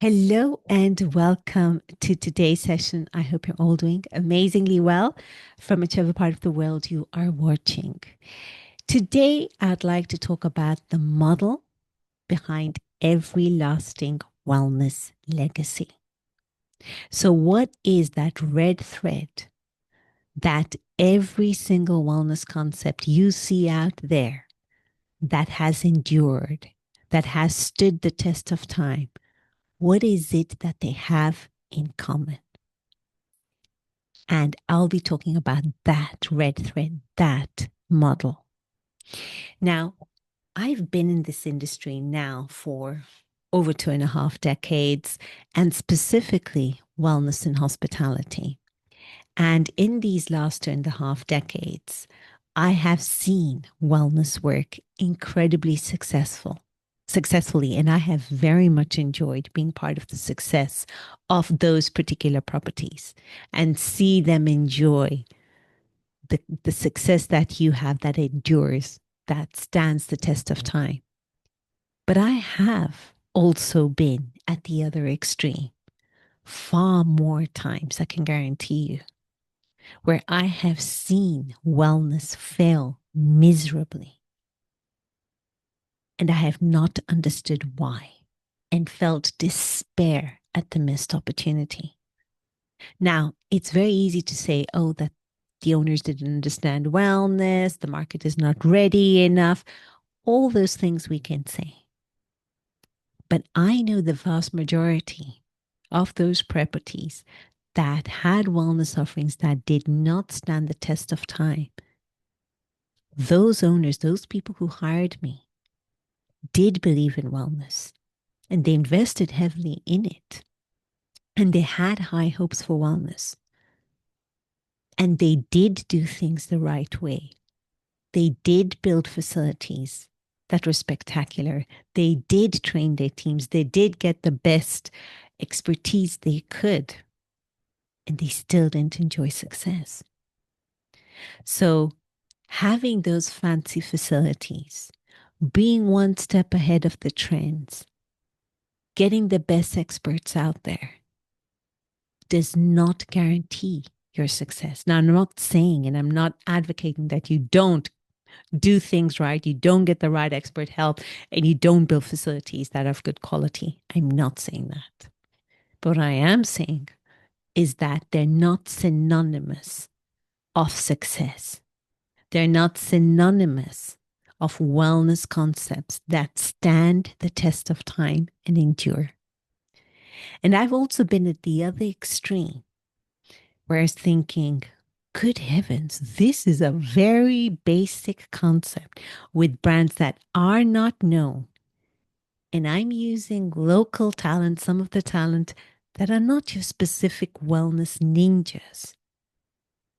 Hello and welcome to today's session. I hope you're all doing amazingly well from whichever part of the world you are watching. Today, I'd like to talk about the model behind every lasting wellness legacy. So, what is that red thread that every single wellness concept you see out there that has endured, that has stood the test of time? What is it that they have in common? And I'll be talking about that red thread, that model. Now, I've been in this industry now for over 2.5 decades, and specifically wellness and hospitality. And in these last 2.5 decades, I have seen wellness work incredibly successfully, and I have very much enjoyed being part of the success of those particular properties and see them enjoy the success that you have that endures, that stands the test of time. But I have also been at the other extreme far more times, I can guarantee you, where I have seen wellness fail miserably. And I have not understood why and felt despair at the missed opportunity. Now, it's very easy to say, oh, that the owners didn't understand wellness, the market is not ready enough, all those things we can say. But I know the vast majority of those properties that had wellness offerings that did not stand the test of time. Those owners, those people who hired me, did believe in wellness and they invested heavily in it. And they had high hopes for wellness. And they did do things the right way. They did build facilities that were spectacular. They did train their teams. They did get the best expertise they could. And they still didn't enjoy success. So, having those fancy facilities, being one step ahead of the trends, getting the best experts out there does not guarantee your success. Now, I'm not saying and I'm not advocating that you don't do things right, you don't get the right expert help, and you don't build facilities that are of good quality. I'm not saying that. But what I am saying is that they're not synonymous of success. They're not synonymous of wellness concepts that stand the test of time and endure. And I've also been at the other extreme where I was thinking, good heavens, this is a very basic concept with brands that are not known. And I'm using local talent, some of the talent that are not your specific wellness ninjas,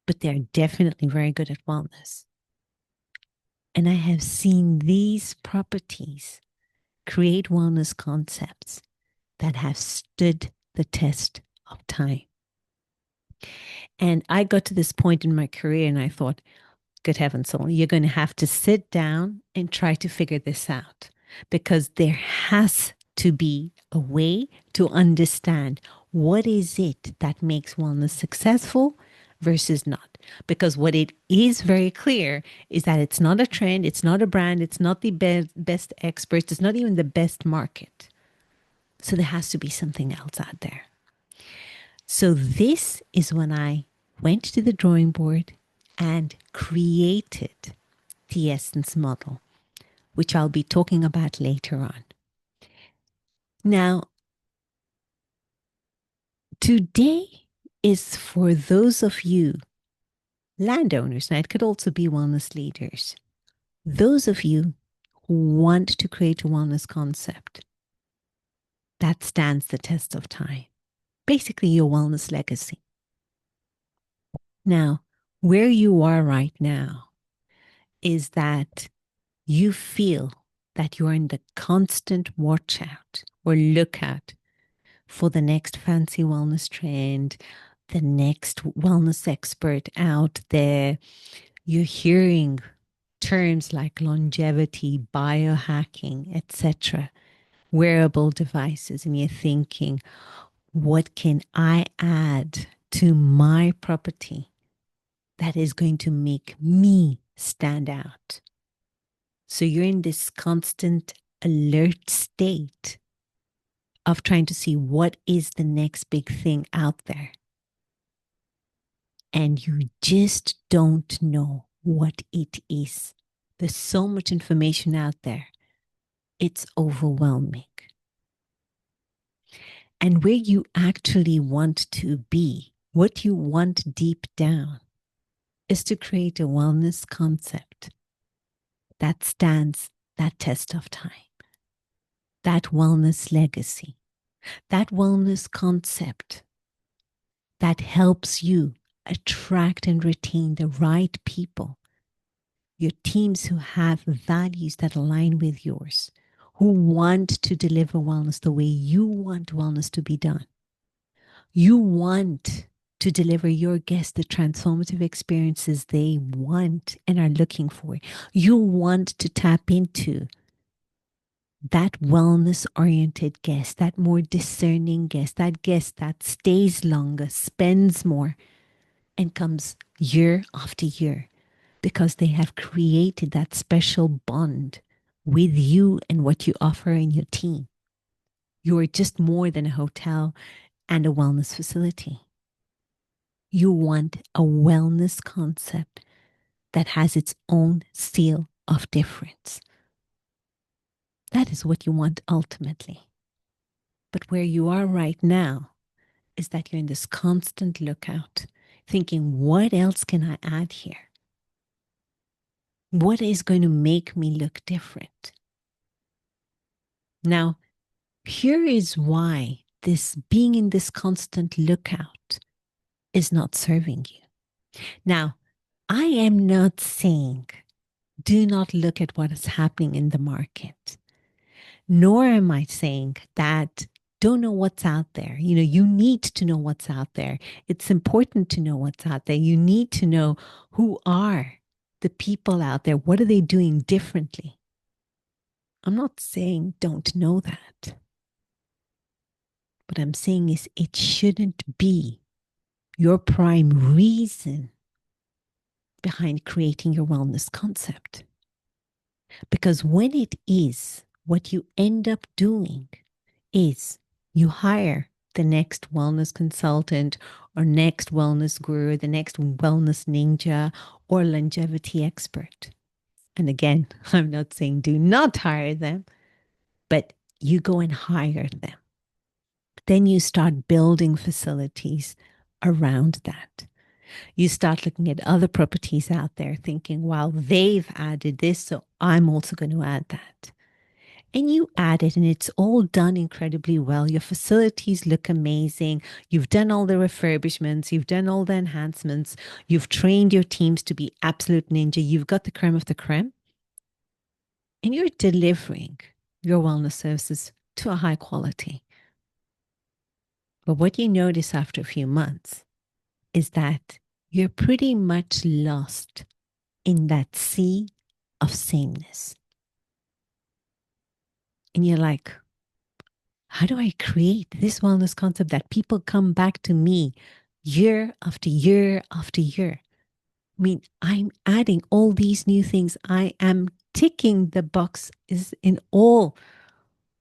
but they're definitely very good at wellness. And I have seen these properties create wellness concepts that have stood the test of time. And I got to this point in my career and I thought, good heavens, Sol, you're going to have to sit down and try to figure this out because there has to be a way to understand what is it that makes wellness successful versus not. Because what it is very clear is that it's not a trend, it's not a brand, it's not the best experts, it's not even the best market. So there has to be something else out there. So this is when I went to the drawing board and created the essence model, which I'll be talking about later on. Now, today is for those of you landowners, and it could also be wellness leaders, those of you who want to create a wellness concept that stands the test of time, basically your wellness legacy. Now, where you are right now is that you feel that you're in the constant watch out or lookout for the next fancy wellness trend, the next wellness expert out there. You're hearing terms like longevity, biohacking, etc. wearable devices, and you're thinking, what can I add to my property that is going to make me stand out? So you're in this constant alert state of trying to see what is the next big thing out there. And you just don't know what it is. There's so much information out there. It's overwhelming. And where you actually want to be, what you want deep down, is to create a wellness concept that stands that test of time, that wellness legacy, that wellness concept that helps you attract and retain the right people, your teams who have values that align with yours, who want to deliver wellness the way you want wellness to be done. You want to deliver your guests the transformative experiences they want and are looking for. You want to tap into that wellness oriented guest, that more discerning guest, that guest that stays longer, spends more, and comes year after year because they have created that special bond with you and what you offer in your team. You're just more than a hotel and a wellness facility. You want a wellness concept that has its own seal of difference. That is what you want ultimately. But where you are right now is that you're in this constant lookout, thinking, what else can I add here? What is going to make me look different? Now, here is why this being in this constant lookout is not serving you. Now, I am not saying do not look at what is happening in the market, nor am I saying that don't know what's out there. You know, you need to know what's out there. It's important to know what's out there. You need to know who are the people out there. What are they doing differently? I'm not saying don't know that. What I'm saying is it shouldn't be your prime reason behind creating your wellness concept. Because when it is, what you end up doing is you hire the next wellness consultant or next wellness guru, the next wellness ninja or longevity expert. And again, I'm not saying do not hire them, but you go and hire them. Then you start building facilities around that. You start looking at other properties out there thinking, wow, they've added this, so I'm also going to add that. And you add it and it's all done incredibly well. Your facilities look amazing. You've done all the refurbishments. You've done all the enhancements. You've trained your teams to be absolute ninja. You've got the creme of the creme. And you're delivering your wellness services to a high quality. But what you notice after a few months is that you're pretty much lost in that sea of sameness. And you're like, how do I create this wellness concept that people come back to me year after year after year? I mean, I'm adding all these new things. I am ticking the boxes in all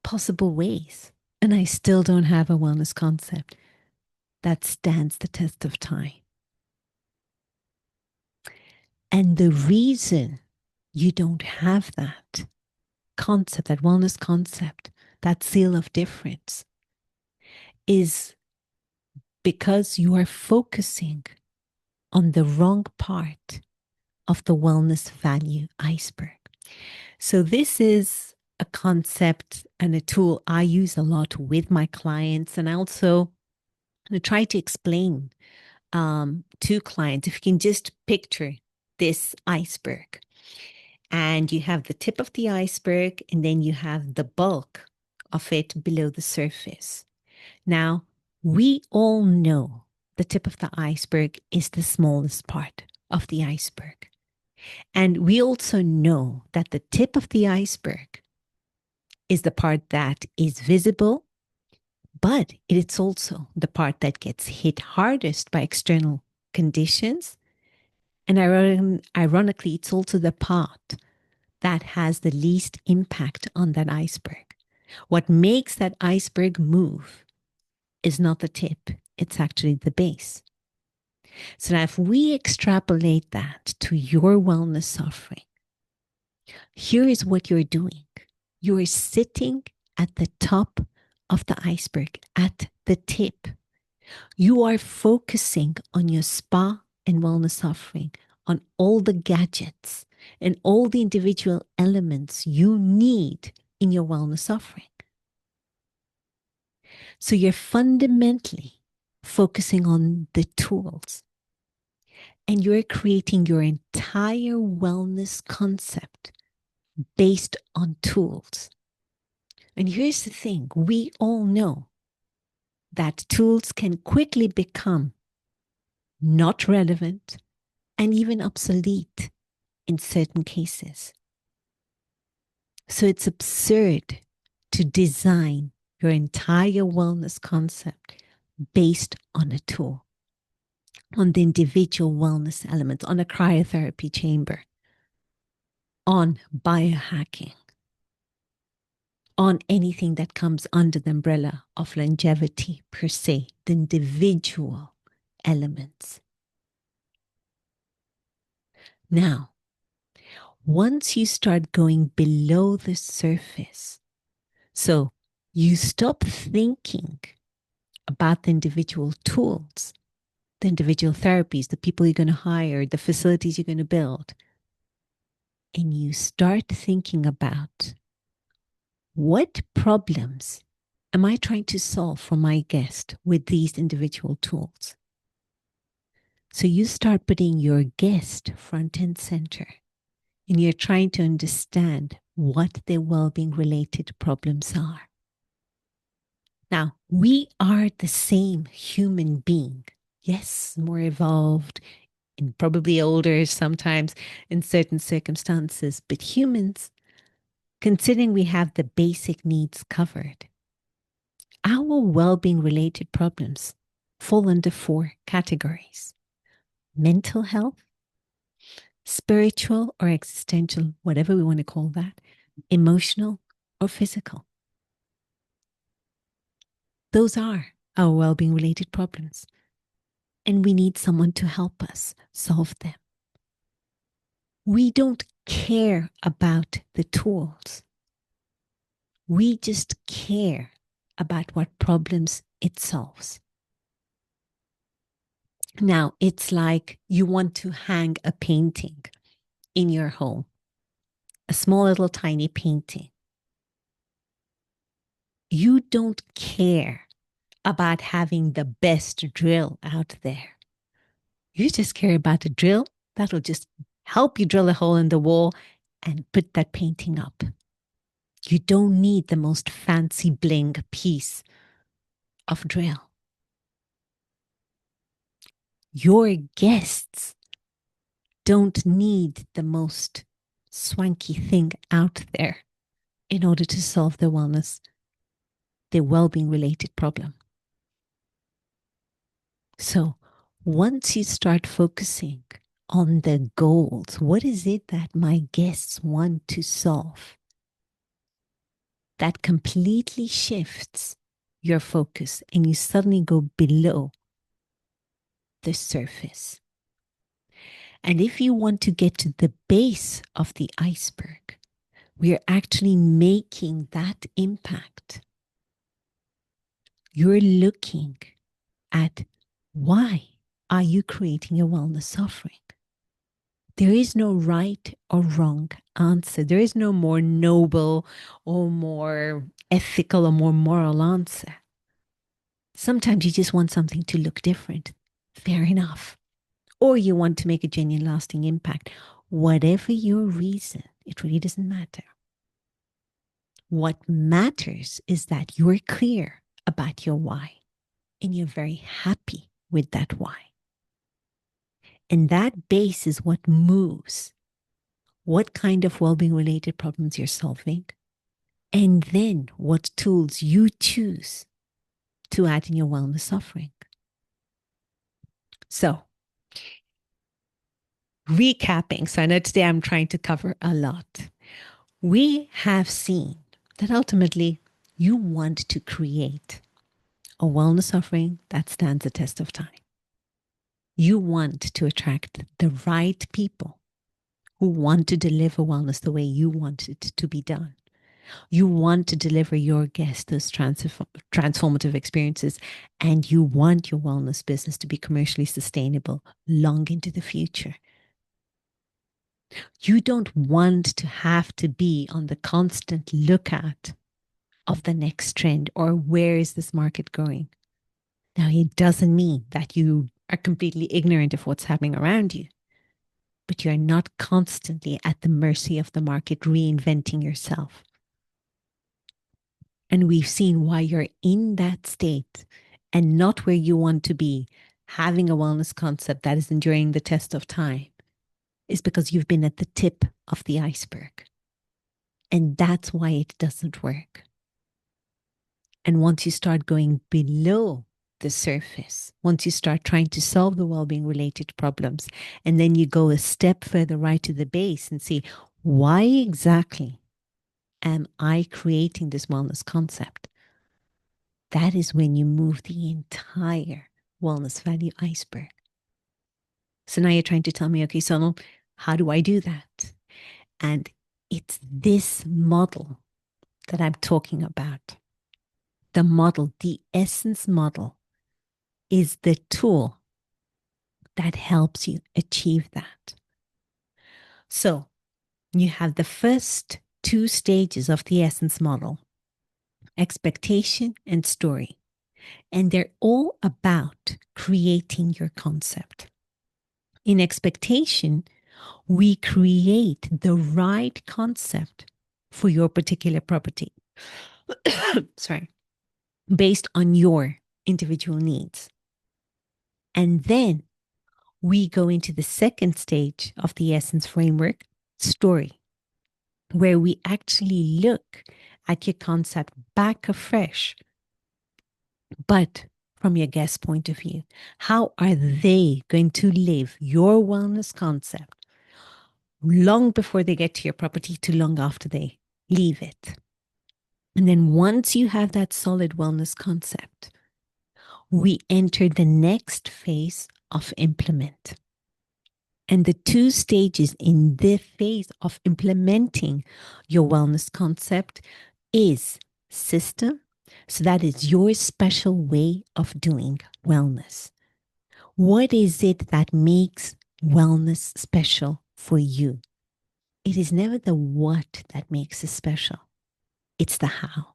possible ways. And I still don't have a wellness concept that stands the test of time. And the reason you don't have that concept, that wellness concept, that seal of difference, is because you are focusing on the wrong part of the wellness value iceberg. So this is a concept and a tool I use a lot with my clients, and I also try to explain to clients. If you can just picture this iceberg, and you have the tip of the iceberg, and then you have the bulk of it below the surface. Now, we all know the tip of the iceberg is the smallest part of the iceberg. And we also know that the tip of the iceberg is the part that is visible, but it's also the part that gets hit hardest by external conditions. And ironically, it's also the part that has the least impact on that iceberg. What makes that iceberg move is not the tip, it's actually the base. So now, if we extrapolate that to your wellness suffering, here is what you're doing. You are sitting at the top of the iceberg, at the tip. You are focusing on your spa and wellness suffering, on all the gadgets and all the individual elements you need in your wellness suffering. So you're fundamentally focusing on the tools, and you're creating your entire wellness concept based on tools. And here's the thing, we all know that tools can quickly become not relevant and even obsolete in certain cases. So it's absurd to design your entire wellness concept based on a tool, on the individual wellness elements, on a cryotherapy chamber, on biohacking, on anything that comes under the umbrella of longevity per se, the individual elements. Now, once you start going below the surface, so you stop thinking about the individual tools, the individual therapies, the people you're going to hire, the facilities you're going to build, and you start thinking about what problems am I trying to solve for my guest with these individual tools? So you start putting your guest front and center, and you're trying to understand what their well-being related problems are. Now, we are the same human being. Yes, more evolved and probably older sometimes in certain circumstances, but humans, considering we have the basic needs covered, our well-being related problems fall under 4 categories: mental health, spiritual or existential, whatever we want to call that, emotional or physical. Those are our well-being related problems, and we need someone to help us solve them. We don't care about the tools. We just care about what problems it solves. Now, it's like you want to hang a painting in your home, a small little tiny painting. You don't care about having the best drill out there. You just care about a drill that'll just help you drill a hole in the wall and put that painting up. You don't need the most fancy bling piece of drill. Your guests don't need the most swanky thing out there in order to solve their wellness, their well-being related problem. So once you start focusing on the goals, what is it that my guests want to solve? That completely shifts your focus and you suddenly go below the surface. And if you want to get to the base of the iceberg, we are actually making that impact. You're looking at why are you creating your wellness suffering? There is no right or wrong answer. There is no more noble or more ethical or more moral answer. Sometimes you just want something to look different. Fair enough. Or you want to make a genuine lasting impact. Whatever your reason, it really doesn't matter. What matters is that you're clear about your why and you're very happy with that why. And that base is what moves what kind of well-being related problems you're solving, and then what tools you choose to add in your wellness offering. So, recapping. So, I know today I'm trying to cover a lot. We have seen that ultimately you want to create a wellness offering that stands the test of time. You want to attract the right people who want to deliver wellness the way you want it to be done. You want to deliver your guests those transformative experiences, and you want your wellness business to be commercially sustainable long into the future. You don't want to have to be on the constant lookout of the next trend or where is this market going. Now, it doesn't mean that you are completely ignorant of what's happening around you, but you're not constantly at the mercy of the market reinventing yourself. And we've seen why you're in that state and not where you want to be, having a wellness concept that is enduring the test of time, is because you've been at the tip of the iceberg. And that's why it doesn't work. And once you start going below the surface, once you start trying to solve the well-being related problems, and then you go a step further right to the base and see, why exactly am I creating this wellness concept? That is when you move the entire wellness value iceberg. So now you're trying to tell me, okay, Sonal, how do I do that? And it's this model that I'm talking about. The model, the essence model, is the tool that helps you achieve that. So you have the first two stages of the essence model, expectation and story. And they're all about creating your concept. In expectation, we create the right concept for your particular property. Sorry, based on your individual needs. And then we go into the second stage of the essence framework, story, where we actually look at your concept back afresh, but from your guest point of view. How are they going to live your wellness concept long before they get to your property to long after they leave it? And then once you have that solid wellness concept, we enter the next phase of implement. And the two stages in the phase of implementing your wellness concept is system. So that is your special way of doing wellness. What is it that makes wellness special for you? It is never the what that makes it special. It's the how.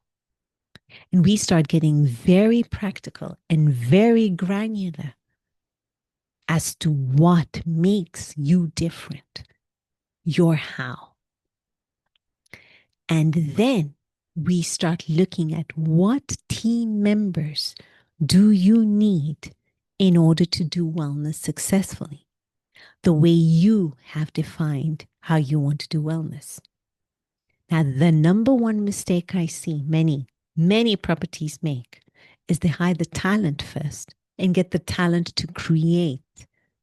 And we start getting very practical and very granular as to what makes you different, your how. And then we start looking at what team members do you need in order to do wellness successfully, the way you have defined how you want to do wellness. Now, the number one mistake I see many properties make is they hire the talent first and get the talent to create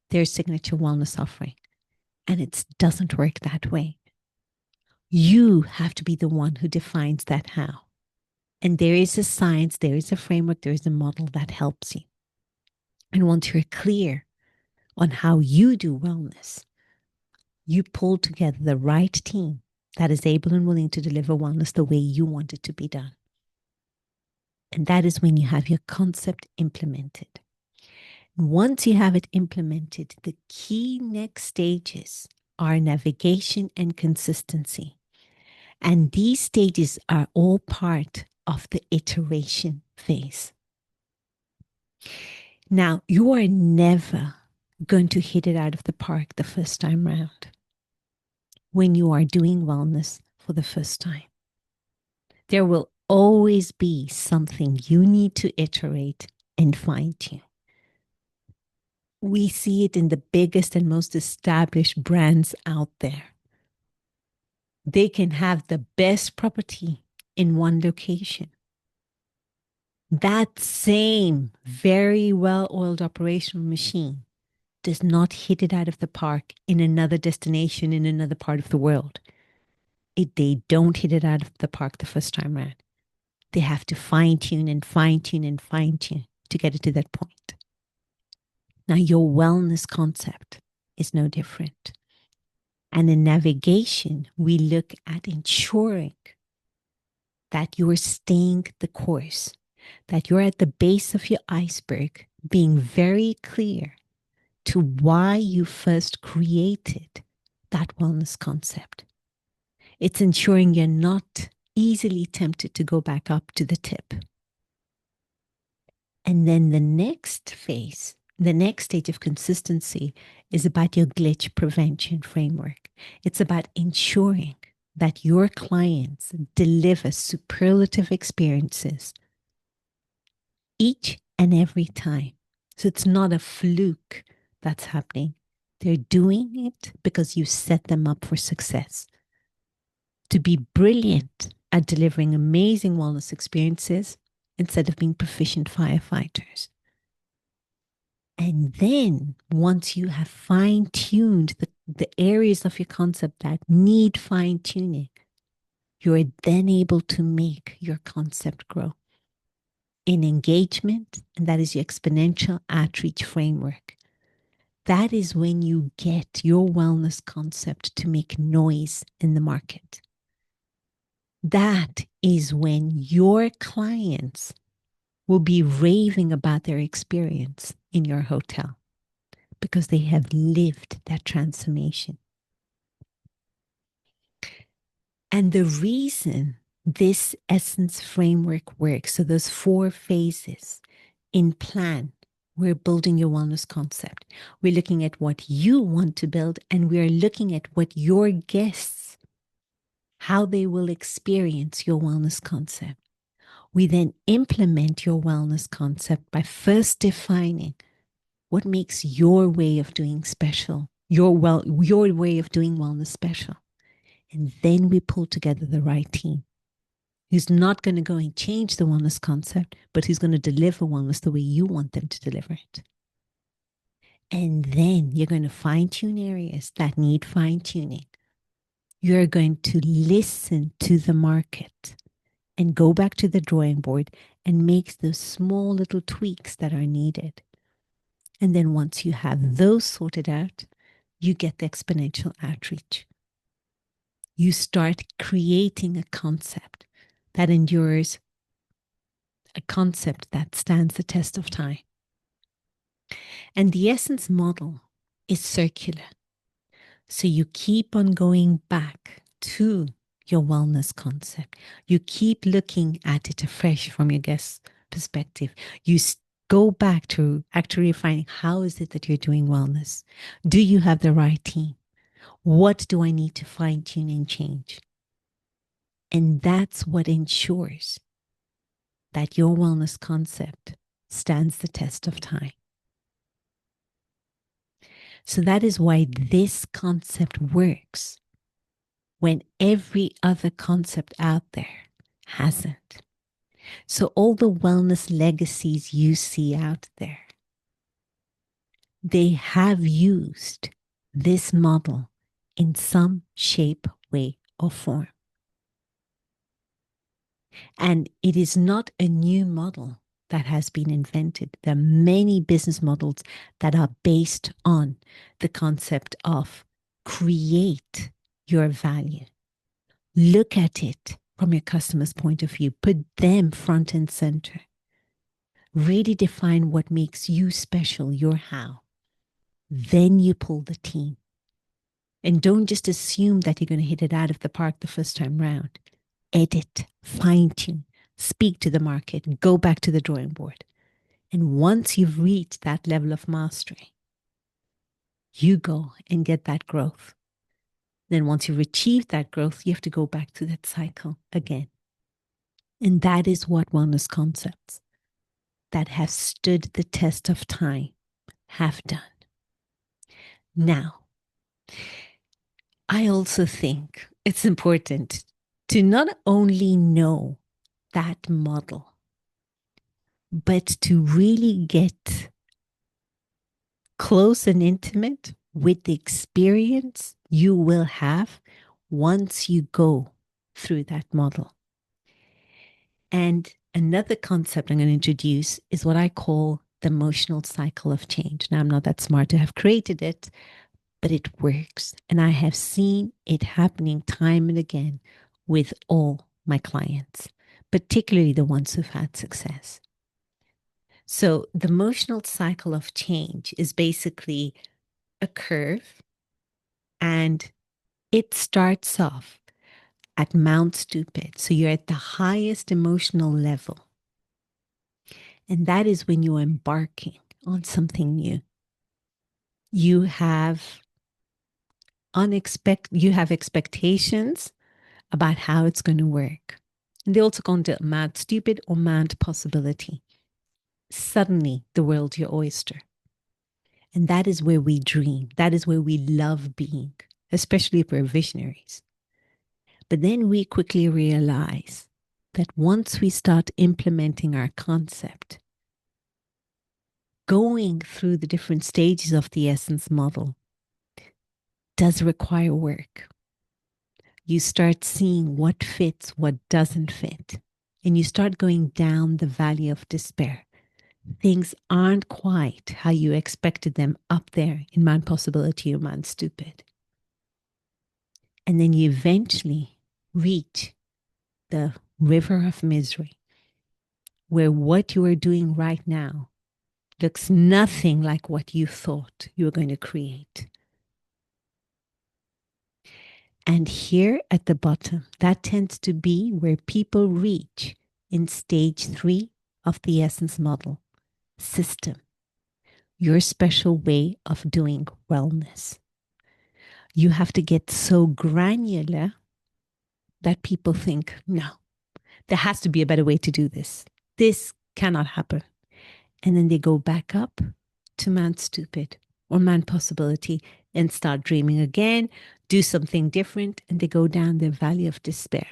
their signature wellness offering. And it doesn't work that way. You have to be the one who defines that how. And there is a science, there is a framework, there is a model that helps you. And once you're clear on how you do wellness, you pull together the right team that is able and willing to deliver wellness the way you want it to be done. And that is when you have your concept implemented. Once you have it implemented, the key next stages are navigation and consistency. And these stages are all part of the iteration phase. Now, you are never going to hit it out of the park the first time round when you are doing wellness for the first time. There will always be something you need to iterate and fine tune. We see it in the biggest and most established brands out there. They can have the best property in one location. That same very well-oiled operational machine does not hit it out of the park in another destination in another part of the world. They don't hit it out of the park the first time around. They have to fine tune and fine tune and fine tune to get it to that point. Now, your wellness concept is no different. And in navigation, we look at ensuring that you're staying the course, that you're at the base of your iceberg, being very clear to why you first created that wellness concept. It's ensuring you're not easily tempted to go back up to the tip. And then the next phase, the next stage of consistency is about your glitch prevention framework. It's about ensuring that your clients deliver superlative experiences each and every time. So it's not a fluke that's happening. They're doing it because you set them up for success. To be brilliant at delivering amazing wellness experiences instead of being proficient firefighters. And then once you have fine-tuned the areas of your concept that need fine-tuning, you're then able to make your concept grow. In engagement, and that is your exponential outreach framework. That is when you get your wellness concept to make noise in the market. That is when your clients will be raving about their experience in your hotel because they have lived that transformation. And the reason this essence framework works, so those 4 phases in plan, we're building your wellness concept. We're looking at what you want to build, and we're looking at what your guests, how they will experience your wellness concept. We then implement your wellness concept by first defining what makes your way of doing special, your way of doing wellness special. And then we pull together the right team who's not going to go and change the wellness concept, but who's going to deliver wellness the way you want them to deliver it. And then you're going to fine tune areas that need fine tuning. You're going to listen to the market and go back to the drawing board and make those small little tweaks that are needed. And then once you have those sorted out, you get the exponential outreach. You start creating a concept that endures, a concept that stands the test of time. And the essence model is circular. So you keep on going back to your wellness concept. You keep looking at it afresh from your guest's perspective. You go back to actually finding how is it that you're doing wellness? Do you have the right team? What do I need to fine tune and change? And that's what ensures that your wellness concept stands the test of time. So that is why this concept works when every other concept out there hasn't. So all the wellness legacies you see out there, they have used this model in some shape, way, or form. And it is not a new model that has been invented. There are many business models that are based on the concept of create your value. Look at it from your customer's point of view. Put them front and center. Really define what makes you special, your how. Then you pull the team. And don't just assume that you're going to hit it out of the park the first time round. Edit, fine tune, speak to the market, go back to the drawing board. And once you've reached that level of mastery, you go and get that growth. Then once you've achieved that growth, you have to go back to that cycle again. And that is what wellness concepts that have stood the test of time have done. Now, I also think it's important to not only know that model, but to really get close and intimate with the experience you will have once you go through that model. And another concept I'm going to introduce is what I call the emotional cycle of change. Now, I'm not that smart to have created it, but it works. And I have seen it happening time and again with all my clients, particularly the ones who've had success. So, the emotional cycle of change is basically a curve, and it starts off at Mount Stupid. So, you're at the highest emotional level. And that is when you're embarking on something new. You have you have expectations about how it's going to work. And they also call it mad stupid or mad possibility. Suddenly the world's your oyster. And that is where we dream. That is where we love being, especially if we're visionaries. But then we quickly realize that once we start implementing our concept, going through the different stages of the essence model does require work. You start seeing what fits, what doesn't fit, and you start going down the valley of despair. Things aren't quite how you expected them up there in Man Possibility or Man Stupid. And then you eventually reach the river of misery, where what you are doing right now looks nothing like what you thought you were going to create. And here at the bottom, that tends to be where people reach in stage 3 of the essence model system, your special way of doing wellness. You have to get so granular that people think, no, there has to be a better way to do this. This cannot happen. And then they go back up to Man Stupid or Man Possibility and start dreaming again, do something different, and they go down the valley of despair.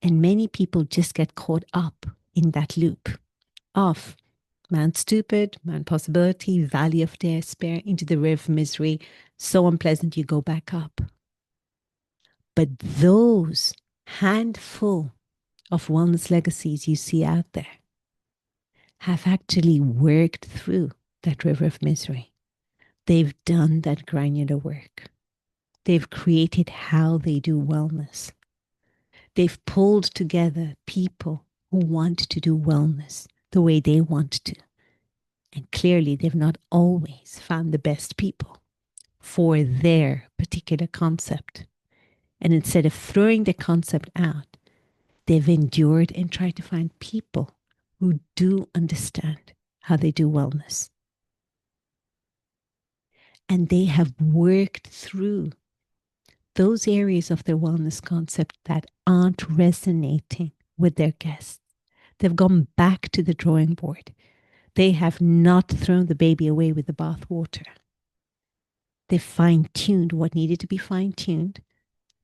And many people just get caught up in that loop of Man Stupid, Man Possibility, valley of despair, into the river of misery. So unpleasant, you go back up. But those handful of wellness legacies you see out there have actually worked through that river of misery. They've done that granular work. They've created how they do wellness. They've pulled together people who want to do wellness the way they want to. And clearly, they've not always found the best people for their particular concept. And instead of throwing the concept out, they've endured and tried to find people who do understand how they do wellness. And they have worked through those areas of their wellness concept that aren't resonating with their guests. They've gone back to the drawing board. They have not thrown the baby away with the bathwater. They've fine-tuned what needed to be fine-tuned.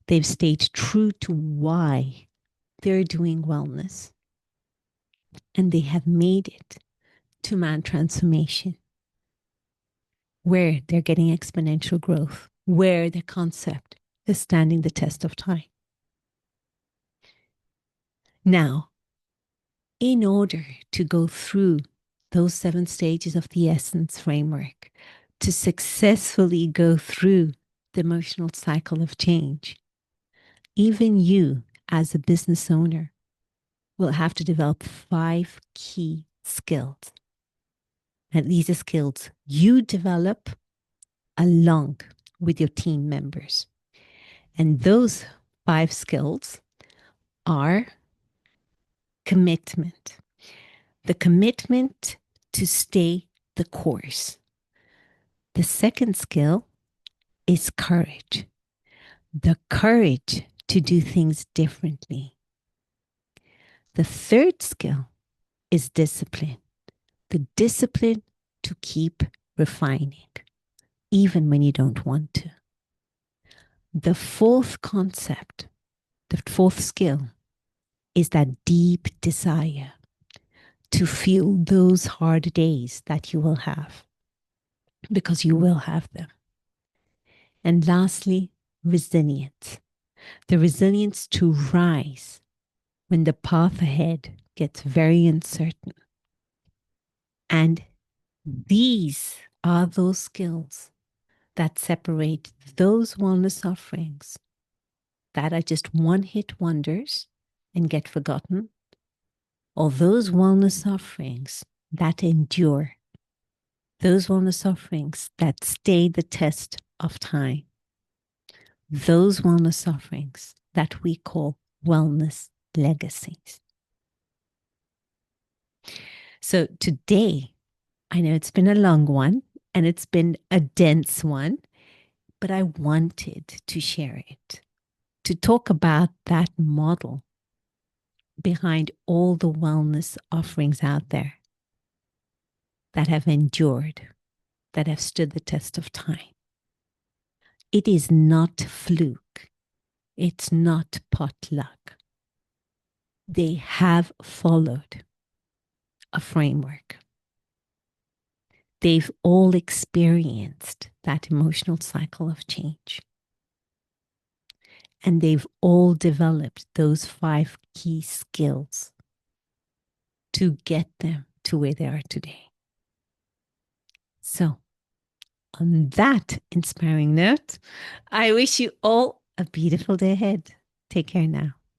They've stayed true to why they're doing wellness. And they have made it to man transformation, where they're getting exponential growth, where the concept is standing the test of time. Now, in order to go through those 7 stages of the essence framework, to successfully go through the emotional cycle of change, even you as a business owner will have to develop 5 key skills. And these are skills you develop along with your team members. And those 5 skills are commitment. The commitment to stay the course. The second skill is courage. The courage to do things differently. The third skill is discipline. The discipline to keep refining, even when you don't want to. The fourth concept The fourth skill is that deep desire to feel those hard days that you will have, because you will have them. And lastly, resilience. The resilience to rise when the path ahead gets very uncertain. And these are those skills that separate those wellness offerings that are just one hit wonders and get forgotten, or those wellness offerings that endure, those wellness offerings that stay the test of time, those wellness offerings that we call wellness legacies. So today, I know it's been a long one and it's been a dense one, but I wanted to share it, to talk about that model behind all the wellness offerings out there that have endured, that have stood the test of time. It is not fluke. It's not potluck. They have followed a framework. They've all experienced that emotional cycle of change. And they've all developed those 5 key skills to get them to where they are today. So, on that inspiring note, I wish you all a beautiful day ahead. Take care now.